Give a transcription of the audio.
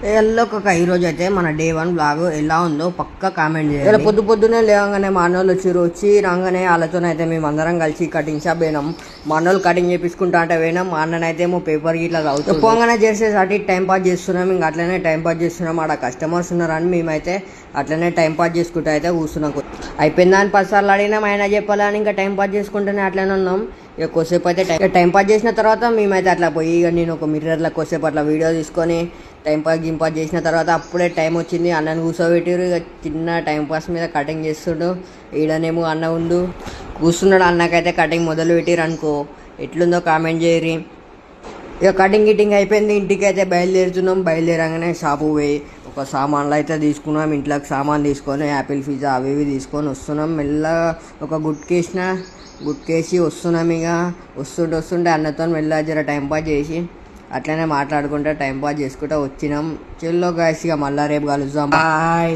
ఎల్లొక్క ఈరోజు అయితే మన డే 1 బ్లాగ్ ఎలా ఉందో పక్క కామెంట్ చేయాలి. ఇలా పొద్దున్నే లేవగానే మా అన్నోళ్ళు వచ్చి రాగానే వాళ్ళతోనైతే మేము అందరం కలిసి కటింగ్ షాప్ పోయినాం. మా అన్నోళ్ళు కటింగ్ చేపించుకుంటా అంటే పోయినాం. మా అన్ననైతే ఏమో పేపర్ ఇట్లా అవుతుంది పోగానే చేసేసరికి టైం పాస్ చేస్తున్నాం. ఇంకా అట్లనే టైం పాస్ చేస్తున్నాం. ఆడ కస్టమర్స్ ఉన్నారని మేమైతే అట్లనే టైం పాస్ చేసుకుంటూ అయితే కూర్చున్నాం. అయిపోయిందా అని 10 సార్లు అడిగినాం. ఆయన చెప్పాలని ఇంకా టైం పాస్ చేసుకుంటూనే అట్లనే ఉన్నాం. ఇక కొద్దిసేపు అయితే టైం పాస్ చేసిన తర్వాత మేమైతే అట్లా పోయి ఇక నేను ఒక మిర్రర్లో కొద్దిసేపు అట్లా వీడియో తీసుకొని టైం పాస్ చేసిన తర్వాత అప్పుడే టైం వచ్చింది. అన్నని కూర్చోబెట్టారు. ఇక చిన్న టైం పాస్ మీద కటింగ్ చేస్తుండు. ఈడనేమో అన్న ఉండు కూర్చున్నాడు. అన్నకైతే కటింగ్ మొదలు పెట్టిరు అనుకో ఎట్లుందో కామెంట్ చేయరి. ఇక కటింగ్ గిటింగ్ అయిపోయింది. ఇంటికి అయితే బయలుదేరుతున్నాం. బయలుదేరంగానే షాపు పోయి ఒక సామాన్లు అయితే తీసుకున్నాం. ఇంట్లోకి సామాన్ తీసుకొని యాపిల్ పిజ్జా అవి ఇవి తీసుకొని వస్తున్నాం. మెల్లగా ఒక గుట్కేసి వస్తున్నాం. ఇక వస్తుంటే అన్నతో మెల్లగా జర టైం పాస్ చేసి అట్లనే మాట్లాడుకుంటూ టైం పాస్ చేసుకుంటూ వచ్చినాం. చెల్లో గాయస్ ఇక మళ్ళీ రేపు కలుద్దాం. బాయ్.